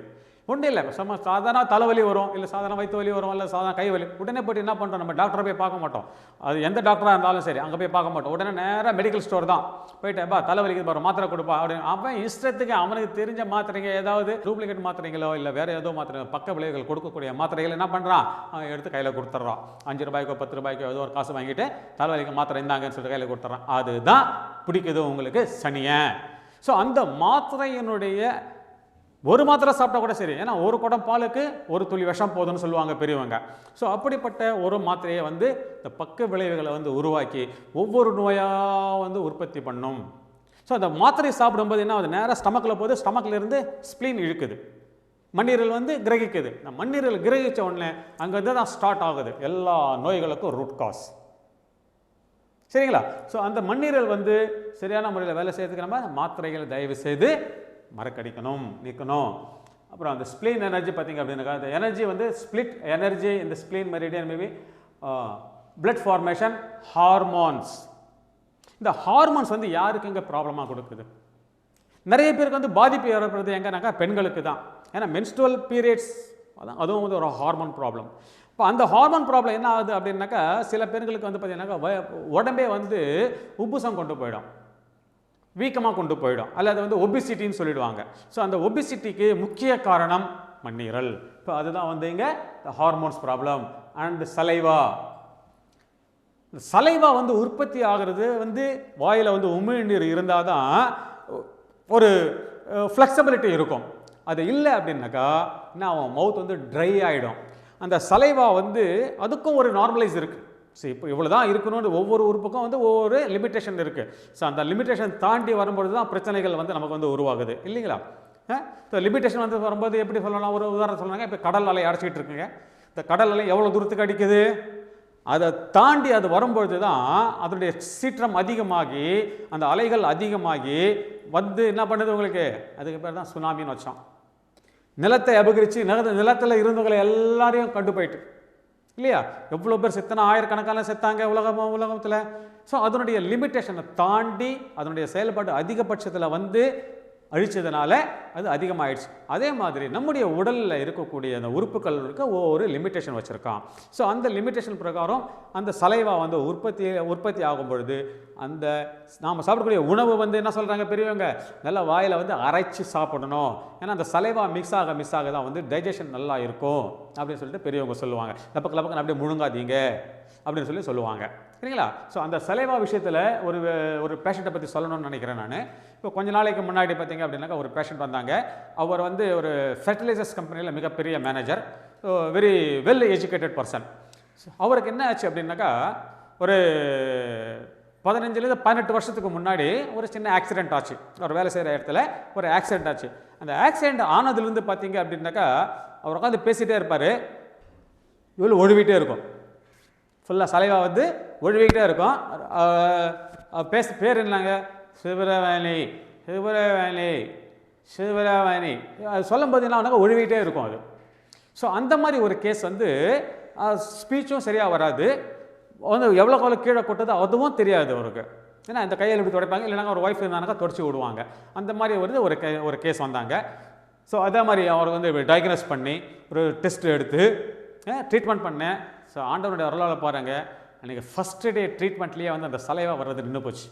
ஒன்றும் இல்லை. சாதாரண தலைவலி வரும், இல்லை சாதாரண வயிற்று வலி வரும், இல்லை சாதாரண கை வலி, உடனே போய்ட்டு என்ன பண்ணுறோம், நம்ம டாக்டரை போய் பார்க்க மாட்டோம். அது எந்த டாக்டராக இருந்தாலும் சரி அங்கே போய் பார்க்க மாட்டோம். உடனே நேராக மெடிக்கல் ஸ்டோர் தான் போயிட்டு தலைவலிக்கு பாரு மாத்திரை கொடுப்பா அப்படின்னு அவன் இஷ்டத்துக்கு அவனுக்கு தெரிஞ்ச மாத்திரைங்க, ஏதாவது டூப்ளிகேட் மாத்திரைங்களோ இல்லை வேறு ஏதோ மாத்திரை பக்க விளைவுகள் கொடுக்கக்கூடிய மாத்திரைகள் என்ன பண்ணுறான், அவன் எடுத்து கையில் கொடுத்துட்றான். 5 ரூபாய்க்கோ 10 ரூபாய்க்கோ ஏதோ ஒரு காசு வாங்கிட்டு தலைவலிக்கு மாத்திரை இருந்தாங்கன்னு சொல்லிட்டு கையில் கொடுத்துட்றான். அதுதான் பிடிக்குது உங்களுக்கு சனியன். ஸோ அந்த மாத்திரையினுடைய ஒரு மாத்திரை சாப்பிட்டா கூட சரி, ஏன்னா ஒரு குடம் பாலுக்கு ஒரு துளி விஷம் போதும்னு சொல்லுவாங்க பெரியவங்க. ஸோ அப்படிப்பட்ட ஒரு மாத்திரையை வந்து இந்த பக்க விளைவுகளை வந்து உருவாக்கி ஒவ்வொரு நோயாக வந்து உற்பத்தி பண்ணும். ஸோ அந்த மாத்திரை சாப்பிடும்போது என்ன, அது நேராக ஸ்டமக்கில் போது, ஸ்டமக்கில் இருந்து ஸ்ப்ளீன் இழுக்குது, மண்ணீரல் வந்து கிரகிக்குது. இந்த மண்ணீரல் கிரகிச்ச உடனே அங்கேருந்து தான் ஸ்டார்ட் ஆகுது எல்லா நோய்களுக்கும் ரூட் காஸ். சரிங்களா? ஸோ அந்த மண்ணீரல் வந்து சரியான முறையில் வேலை செய்யறதுக்கு நம்ம மாத்திரைகளை தயவு செய்து மறக்கடிக்கணும், நீக்கணும். அப்புறம் அந்த ஸ்ப்ளீன் எனர்ஜி பார்த்தீங்க அப்படின்னாக்கா அந்த எனர்ஜி வந்து ஸ்பிளிட் எனர்ஜி இந்த spleen meridian maybe blood formation hormones. இந்த ஹார்மோன்ஸ் வந்து யாருக்கு எங்கே ப்ராப்ளமாக கொடுக்குது? நிறைய பேருக்கு வந்து பாதிப்பு ஏற்படுறது எங்கன்னாக்கா பெண்களுக்கு தான். ஏன்னா மென்ஸ்ட்ரல் பீரியட்ஸ் அதுவும் வந்து ஒரு ஹார்மோன் ப்ராப்ளம். இப்போ அந்த ஹார்மோன் ப்ராப்ளம் என்ன ஆகுது அப்படின்னாக்கா சில பெண்களுக்கு வந்து பார்த்தீங்கன்னாக்கா உடம்பே வந்து உப்புசம் கொண்டு போயிடும், வீக்கமாக கொண்டு போயிடும், அல்லது வந்து ஒபிசிட்டின்னு சொல்லிடுவாங்க. ஸோ அந்த ஒபிசிட்டிக்கு முக்கிய காரணம் மண்ணீரல். இப்போ அதுதான் வந்து இங்கே ஹார்மோன்ஸ் ப்ராப்ளம். அண்ட் சலைவா வந்து உற்பத்தி ஆகிறது வந்து வாயில் வந்து உமிழ்நீர் இருந்தால் தான் ஒரு ஃப்ளெக்சிபிலிட்டி இருக்கும். அது இல்லை அப்படின்னாக்கா என்ன ஆகும், மவுத் வந்து ட்ரை ஆகிடும். அந்த சலைவா வந்து அதுக்கும் ஒரு நார்மலைஸ் இருக்குது. ஸோ இப்போ இவ்வளோ தான் இருக்கணும்னு ஒவ்வொரு உறுப்புக்கும் வந்து ஒவ்வொரு லிமிட்டேஷன் இருக்குது. ஸோ அந்த லிமிட்டேஷன் தாண்டி வரும்பொழுது தான் பிரச்சனைகள் வந்து நமக்கு வந்து உருவாகுது இல்லைங்களா? ஸோ லிமிட்டேஷன் வந்து வரும்போது எப்படி சொல்லலாம், ஒரு உதாரணம் சொல்லலாங்க. இப்போ கடல் அலை அடைச்சிக்கிட்டு இருக்குங்க. இந்த கடல் அலை எவ்வளோ தூரத்துக்கு அடிக்குது, அதை தாண்டி அது வரும்பொழுது தான் அதனுடைய சீற்றம் அதிகமாகி அந்த அலைகள் அதிகமாகி வந்து என்ன பண்ணுது உங்களுக்கு, அதுக்கு பேர் தான் சுனாமின்னு வச்சோம். நிலத்தை அபகரித்து நிலத்தில் இருந்தவங்களை எல்லாரையும் கண்டு போயிட்டு இல்லையா? எவ்வளோ பேர் செத்தனா, ஆயிரக்கணக்கான செத்தாங்க உலகத்தில். ஸோ அதனுடைய லிமிட்டேஷனை தாண்டி அதனுடைய செயல்பாடு அதிகபட்சத்தில் வந்து அழிச்சதுனால அது அதிகமாகிடுச்சு. அதே மாதிரி நம்முடைய உடலில் இருக்கக்கூடிய அந்த உறுப்புகளுக்கு ஒவ்வொரு லிமிட்டேஷன் வச்சுருக்கான். ஸோ அந்த லிமிட்டேஷன் பிரகாரம் அந்த சலைவா வந்து உற்பத்தி ஆகும் பொழுது அந்த நாம் சாப்பிடக்கூடிய உணவு வந்து என்ன சொல்கிறாங்க பெரியவங்க, நல்லா வாயில் வந்து அரைச்சி சாப்பிடணும். ஏன்னா அந்த சலைவா மிக்ஸ் ஆக தான் வந்து டைஜஷன் நல்லா இருக்கும் அப்படின்னு சொல்லிட்டு பெரியவங்க சொல்லுவாங்க. லப்பக்கு அப்படியே முழுங்காதீங்க அப்படின்னு சொல்லுவாங்க சரிங்களா? ஸோ அந்த சலைவா விஷயத்தில் ஒரு பேஷண்ட்டை பற்றி சொல்லணும்னு நினைக்கிறேன் நான். இப்போ கொஞ்ச நாளைக்கு முன்னாடி பார்த்தீங்க அப்படின்னாக்கா ஒரு பேஷண்ட் வந்தாங்க. அவர் வந்து ஒரு ஃபெர்டிலைசர்ஸ் கம்பெனியில் மிகப்பெரிய manager, very well educated person. அவருக்கு என்ன ஆச்சு அப்படின்னாக்கா ஒரு 15 18 வருஷத்துக்கு முன்னாடி ஒரு சின்ன ஆக்சிடென்ட் ஆச்சு. அவர் வேலை செய்கிற இடத்துல ஒரு ஆக்சிடென்ட் ஆச்சு. அந்த ஆக்சிடென்ட் ஆனதுலேருந்து பார்த்தீங்க அப்படின்னாக்கா அவர் உட்காந்து பேசிகிட்டே இருப்பார், இவ்வளோ ஒழுவிட்டே இருக்கும், ஃபுல்லாக சலைவா வந்து ஒழுவிக்கிட்டே இருக்கும். பேர் என்னங்க, சிவரவாணி அது சொல்லும் போது என்ன ஒழுவிக்கிட்டே இருக்கும் அது. ஸோ அந்த மாதிரி ஒரு கேஸ் வந்து ஸ்பீச்சும் சரியாக வராது, வந்து எவ்வளோ கீழே கொட்டது அதுவும் தெரியாது அவருக்கு. ஏன்னா இந்த கையில் இப்படி துடைப்பாங்க, இல்லைனா ஒரு ஒய்ஃப் இருந்தானாக்கா தொடச்சி விடுவாங்க. அந்த மாதிரி வந்து ஒரு கேஸ் வந்தாங்க. ஸோ அதே மாதிரி அவர் வந்து டயக்னோஸ் பண்ணி ஒரு டெஸ்ட் எடுத்து ட்ரீட்மெண்ட் பண்ணேன். ஸோ ஆண்டவனுடைய அருளால் பாருங்கள், அன்றைக்கி ஃபஸ்ட்டு டே ட்ரீட்மெண்ட்லேயே வந்து அந்த சலைவா வர்றது நின்று போச்சு.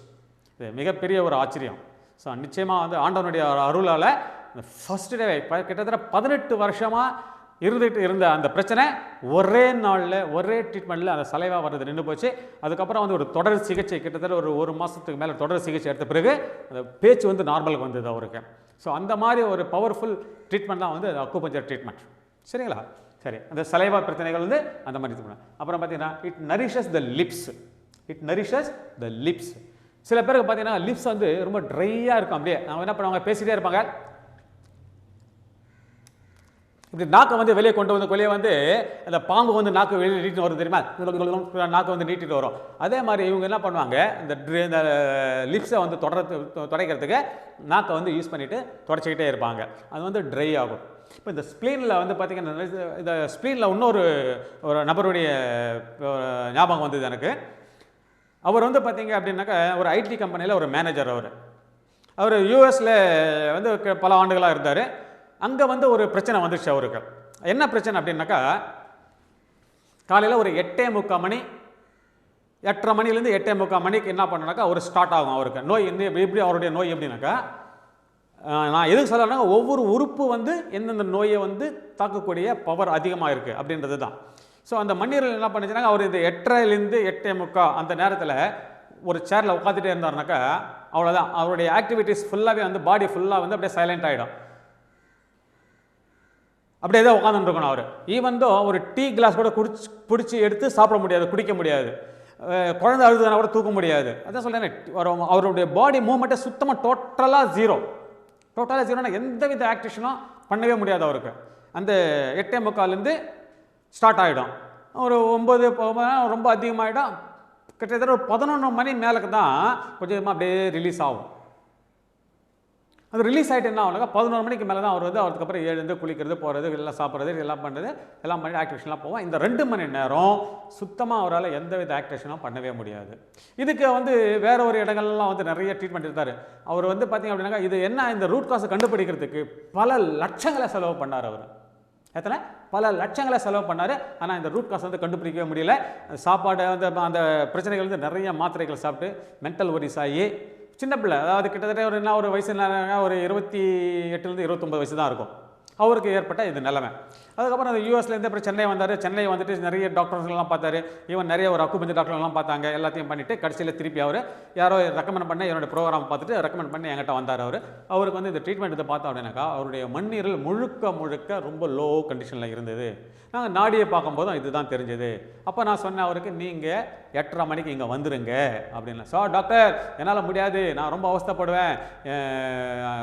இது மிகப்பெரிய ஒரு ஆச்சரியம். ஸோ நிச்சயமாக வந்து ஆண்டவனுடைய அருளால் அந்த ஃபஸ்ட்டு டே கிட்டத்தட்ட 18 வருஷமாக இருந்த அந்த பிரச்சனை ஒரே நாளில் ஒரே ட்ரீட்மெண்ட்டில் அந்த சலைவா வர்றது நின்று போச்சு. அதுக்கப்புறம் வந்து ஒரு தொடர் சிகிச்சை கிட்டத்தட்ட ஒரு மாதத்துக்கு மேலே தொடர் சிகிச்சை எடுத்த பிறகு அந்த பேச்சு வந்து நார்மலுக்கு வந்தது அவருக்கு. ஸோ அந்த மாதிரி ஒரு பவர்ஃபுல் ட்ரீட்மெண்ட் தான் வந்து அக்குபஞ்சர் ட்ரீட்மெண்ட் சரிங்களா? சரி, அந்த சலைவா பிரச்சனைகள் வந்து அந்த மாதிரி இது. அப்புறம் பார்த்தீங்கன்னா இட் நரிஷஸ் த லிப்ஸ். சில பேருக்கு பார்த்தீங்கன்னா லிப்ஸ் வந்து ரொம்ப ட்ரையாக இருக்கும். அப்படியே அவங்க என்ன பண்ணுவாங்க, பேசிகிட்டே இருப்பாங்க, இப்படி நாக்கை வந்து வெளியே கொண்டு வந்து வெளியே வந்து அந்த பாம்பு வந்து நாக்கு வெளியே நீட்டிட்டு வரும் தெரியுமா, நாக்கை வந்து நீட்டிட்டு வரும். அதே மாதிரி இவங்க என்ன பண்ணுவாங்க, இந்த லிப்ஸை வந்து துடைக்கிறதுக்கு நாக்கை வந்து யூஸ் பண்ணிவிட்டு துடைச்சிக்கிட்டே இருப்பாங்க. அது வந்து ட்ரை ஆகும். இப்போ இந்த ஸ்ப்ளீனில் வந்து பார்த்திங்கன்னா இந்த ஸ்ப்ளீனில் இன்னொரு நபருடைய ஞாபகம் வந்தது எனக்கு. அவர் வந்து பார்த்திங்க அப்படின்னாக்கா ஒரு ஐடி கம்பெனியில் ஒரு மேனேஜர். அவர் யூஎஸில் வந்து பல ஆண்டுகளாக இருந்தார். அங்கே வந்து ஒரு பிரச்சனை வந்துடுச்சு அவருக்கு. என்ன பிரச்சனை அப்படின்னாக்கா, காலையில் ஒரு 8:45 மணி 8:30 மணிலேருந்து 8:45 மணிக்கு என்ன பண்ணனாக்கா ஒரு ஸ்டார்ட் ஆகும் அவருக்கு நோய். எப்படி அவருடைய நோய் எப்படின்னாக்கா, நான் எதுக்கு சொல்லணும்னா ஒவ்வொரு உறுப்பு வந்து எந்தெந்த நோயை வந்து தாக்கக்கூடிய பவர் அதிகமாக இருக்குது அப்படின்றது தான். ஸோ அந்த மண்ணீரல் என்ன பண்ணுச்சுனாக்கா, அவர் இந்த 8:30லேருந்து 8:45 அந்த நேரத்தில் ஒரு சேரில் உட்காந்துட்டே இருந்தாருனாக்கா அவ்வளோதான், அவருடைய ஆக்டிவிட்டீஸ் ஃபுல்லாகவே வந்து பாடி ஃபுல்லாக வந்து அப்படியே சைலண்ட் ஆகிடும். அப்படியே தான் உட்காந்துருக்கணும் அவர். ஈவன் தோ ஒரு டீ கிளாஸ் கூட பிடிச்சி எடுத்து சாப்பிட முடியாது, குடிக்க முடியாது. குழந்தை அழுதுனா கூட தூக்க முடியாது. அதான் சொல்கிறேன், அவருடைய பாடி மூவ்மெண்ட்டை சுத்தமாக டோட்டலாக ஜீரோனா எந்தவித ஆக்டிவேஷனும் பண்ணவே முடியாது அவருக்கு. அந்த 8:45லேருந்து ஸ்டார்ட் ஆகிடும். ஒரு 9 ரொம்ப அதிகமாகிடும். கிட்டத்தட்ட ஒரு 11 மணி மேலுக்கு தான் கொஞ்சமாக அப்படியே ரிலீஸ் ஆகும். அது ரிலீஸ் ஆகிட்டு என்ன ஆகுனாக்கா 11 மணிக்கு மேலே தான் அவர் வந்து அதுக்கப்புறம் எழுந்து குளிக்கிறது, போகிறது, எல்லாம் சாப்பிட்றது, எல்லாம் பண்ணுறது, எல்லாம் பண்ணி ஆக்டிவேஷன்லாம் போவோம். இந்த 2 மணி நேரம் சுத்தமாக அவரால் எந்தவித ஆக்டிவேஷனும் பண்ணவே முடியாது. இதுக்கு வந்து வேற ஒரு இடங்கள்லாம் வந்து நிறைய ட்ரீட்மெண்ட் இருந்தார். அவர் வந்து பார்த்திங்க அப்படின்னாக்கா இது என்ன, இந்த ரூட் காஸை கண்டுபிடிக்கிறதுக்கு பல லட்சங்களை செலவு பண்ணார் அவர். எத்தனை பல லட்சங்களை செலவு பண்ணார். ஆனால் இந்த ரூட் காஸ் வந்து கண்டுபிடிக்கவே முடியல. சாப்பாடு வந்து அந்த பிரச்சனைகள் வந்து நிறைய மாத்திரைகள் சாப்பிட்டு மென்டல் ஒரிஸ் ஆகி சின்ன பிள்ளை, அதாவது கிட்டத்தட்ட ஒரு வயசு ஒரு 28லேருந்து 29 வயசு தான் இருக்கும் அவருக்கு ஏற்பட்ட இது நிலைமை. அதுக்கப்புறம் அந்த யூஎஸ்லேருந்து அப்புறம் சென்னை வந்தார். சென்னை வந்துட்டு நிறைய டாக்டர்ஸ்லாம் பார்த்தாரு. ஈவன் நிறைய ஒரு அக்குபஞ்சர் டாக்டர்லாம் பார்த்தாங்க. எல்லாத்தையும் பண்ணிவிட்டு கடைசியில் திருப்பி அவர் யாரோ ரெக்கமெண்ட் பண்ண என்னோடய ப்ரோக்ராம் பார்த்துட்டு ரெக்கமெண்ட் பண்ணி என்கிட்ட வந்தார். அவருக்கு வந்து இந்த ட்ரீட்மெண்ட் இதை பார்த்தோம் அப்படின்னாக்கா அவருடைய மண்ணீரல் முழுக்க ரொம்ப லோ கண்டிஷனில் இருந்தது. நாங்கள் நாடியை பார்க்கும்போதும் இதுதான் தெரிஞ்சது. அப்போ நான் சொன்னேன் அவருக்கு, நீங்கள் 8:30 மணிக்கு இங்கே வந்துடுங்க அப்படின்னு. சார் டாக்டர் என்னால் முடியாது, நான் ரொம்ப அவஸ்தைப்படுவேன்,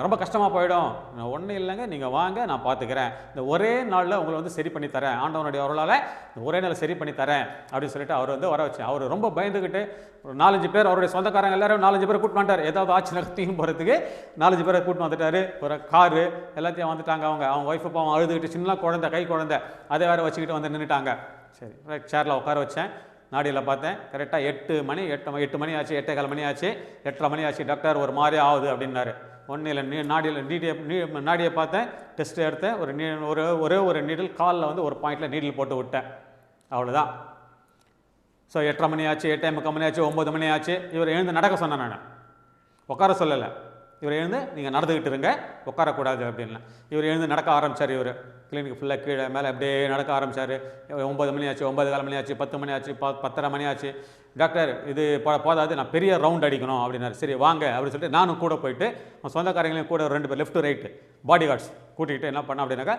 ரொம்ப கஷ்டமாக போயிடும். ஒன்றும் இல்லைங்க, நீங்கள் வாங்க, நான் நான் பார்த்துக்கிறேன், இந்த ஒரே நாளில் உங்களை வந்து சரி பண்ணி தரேன், ஆண்டவனுடைய அருளால் இந்த ஒரே நாள் சரி பண்ணி தரேன் அப்படின்னு சொல்லிட்டு அவர் வந்து வர வச்சேன். அவர் ரொம்ப பயந்துக்கிட்டு ஒரு 4-5 பேர், அவருடைய சொந்தக்காரங்க எல்லாரும் 4-5 பேரை கூட்டு வந்துட்டார். ஏதாவது ஆச்சு நகர்த்தியும் போகிறதுக்கு 4-5 பேரை கூட்டு வந்துட்டாரு. ஒரு காரு எல்லாத்தையும் வந்துட்டாங்க. அவங்க ஒய்ஃபு பாவம் அழுதுகிட்டு, சின்ன குழந்தை, கை குழந்தை, அதை வேறு வச்சுக்கிட்டு வந்து நின்றுட்டாங்க. சரி, சேரில் உட்கார வச்சேன். நாடியில் பார்த்தேன். கரெக்டாக 8 மணி 8 மணி ஆச்சு, 8:15 மணி ஆச்சு, 8:30 மணி ஆச்சு. டாக்டர் ஒரு மாதிரி ஆகுது அப்படின்னாரு. ஒன்றும் இல்லை, நாடியை பார்த்தேன், டெஸ்ட் எடுத்தேன். ஒரே ஒரு நீடில் காலில் வந்து ஒரு பாயிண்டில் நீடில் போட்டு விட்டேன், அவ்வளோதான். ஸோ 8:30 மணி ஆச்சு, 8:45 மணி ஆச்சு, 9 மணி ஆச்சு. இவர் எழுந்து நடக்க சொன்னேன், நான் உட்கார சொல்லலை. இவர் எழுந்து நீங்கள் நடந்துக்கிட்டு இருங்க, உட்காரக்கூடாது அப்படின்னா. இவர் எழுந்து நடக்க ஆரம்பித்தார். இவர் கிளினிக் ஃபுல்லாக கீழே மேலே அப்படியே நடக்க ஆரம்பித்தார். 9 மணி ஆச்சு, 9:15 மணி ஆச்சு, 10 மணி ஆச்சு, 10:30 மணி ஆச்சு. டாக்டர் இது போதாது, நான் பெரிய ரவுண்ட் அடிக்கணும் அப்படின்னாரு. சரி வாங்க அப்படின்னு சொல்லிட்டு நானும் கூட போயிட்டு சொந்தக்காரங்களையும் கூட 2 பேர் லெஃப்ட் ரைட்டு பாடி கார்ட்ஸ் கூட்டிகிட்டு என்ன பண்ணோம் அப்படின்னாக்கா,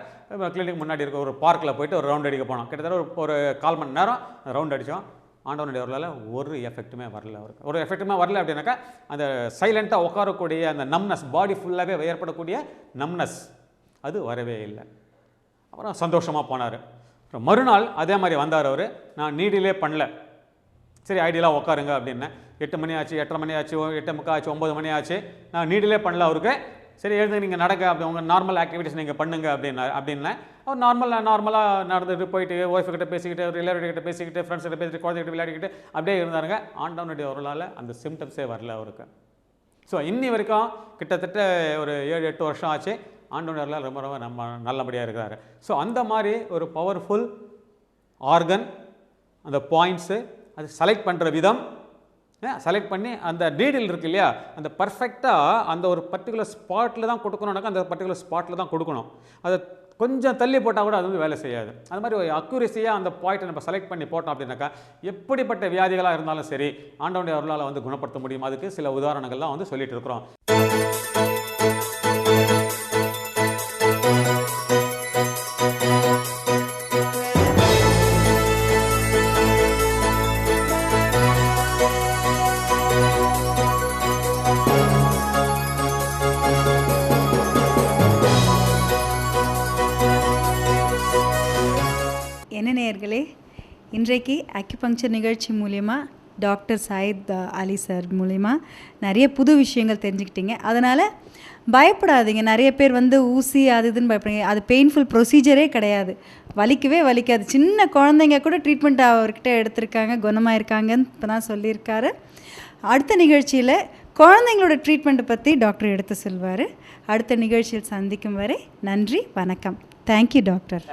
கிளினிக் முன்னாடி இருக்க ஒரு பார்க்கில் போயிட்டு ஒரு ரவுண்ட் அடிக்க போனோம். கிட்டத்தட்ட ஒரு 1/4 மணி நேரம் ரவுண்ட் அடித்தோம். ஆண்டவனுடைய அவர்களால் ஒரு எஃபெக்ட்டுமே வரல. அவருக்கு ஒரு எஃபெக்ட்டுமே வரல அப்படின்னாக்கா, அந்த சைலண்ட்டாக உட்காரக்கூடிய அந்த நம்னஸ், பாடி ஃபுல்லாகவே ஏற்படக்கூடிய நம்னஸ் அது வரவே இல்லை. அப்புறம் சந்தோஷமாக போனார். அப்புறம் மறுநாள் அதே மாதிரி வந்தார் அவர். நான் நீடிலே பண்ணல, சரி ஐடியலாக உட்காருங்க அப்படின்னேன். 8 மணி ஆச்சு, 8:30 மணி ஆச்சு, 8:45 ஆச்சு, 9 மணி ஆச்சு. நான் நீடிலே பண்ணல அவருக்கு. சரி எழுந்து நீங்கள் நடக்க, அப்படி உங்கள் நார்மல் ஆக்டிவிட்டிஸ் நீங்கள் பண்ணுங்க அப்படின்னேன். அவர் நார்மலாக நடந்துட்டு போயிட்டு ஒய்ஃபுக்கிட்ட பேசிக்கிட்டு, ரிலேட்டிவ்கிட்ட பேசிக்கிட்டு, ஃப்ரெண்ட்ஸ்கிட்ட பேசிட்டு, குழந்தைகிட்ட விளையாடிக்கிட்டு அப்படியே இருந்தாருங்க. ஆண்டவனுடைய அவர்களால் அந்த சிம்டம்ஸே வரல அவருக்கு. ஸோ இன்னி வரைக்கும் கிட்டத்தட்ட ஒரு 7-8 வருஷம் ஆச்சு. ஆண்டவனுடைய அவர்களால் ரொம்ப ரொம்ப நம்ம நல்லபடியாக இருக்கிறாரு. ஸோ அந்த மாதிரி ஒரு பவர்ஃபுல் ஆர்கன், அந்த பாயிண்ட்ஸு அது செலக்ட் பண்ணுற விதம், செலக்ட் பண்ணி அந்த நீடில் இருக்கு இல்லையா, அந்த பர்ஃபெக்டாக அந்த ஒரு பர்டிகுலர் ஸ்பாட்டில் தான் கொடுக்கணுன்னாக்கா அந்த பர்டிகுலர் ஸ்பாட்டில் தான் கொடுக்கணும். அதை கொஞ்சம் தள்ளி போட்டால் கூட அது வந்து வேலை செய்யாது. அது மாதிரி ஒரு அக்யூரஸியாக அந்த பாயிண்ட்டை நம்ம செலக்ட் பண்ணி போட்டோம் அப்படின்னாக்கா, எப்படிப்பட்ட வியாதிகளாக இருந்தாலும் சரி ஆண்டவனுடைய அருளால் வந்து குணப்படுத்த முடியும். அதுக்கு சில உதாரணங்கள்லாம் வந்து சொல்லிட்டு இருக்கிறோம். என்ன நேயர்களே, இன்றைக்கு அக்யூபங்க்சர் நிகழ்ச்சி மூலயமா டாக்டர் சாயித் அலி சார் மூலயமா நிறைய புது விஷயங்கள் தெரிஞ்சுக்கிட்டீங்க. அதனால் பயப்படாதீங்க. நிறைய பேர் வந்து ஊசி அது இதுன்னு பயப்படுறீங்க. அது பெயின்ஃபுல் ப்ரொசீஜரே கிடையாது, வலிக்கவே வலிக்காது. சின்ன குழந்தைங்க கூட ட்ரீட்மெண்ட் அவர்கிட்ட எடுத்திருக்காங்க, குணமாயிருக்காங்கன்னு இப்போ தான் சொல்லியிருக்காரு. அடுத்த நிகழ்ச்சியில் குழந்தைங்களோட ட்ரீட்மெண்ட்டை பற்றி டாக்டர் எடுத்து சொல்வார். அடுத்த நிகழ்ச்சியில் சந்திக்கும் வரை நன்றி, வணக்கம். Thank you doctor.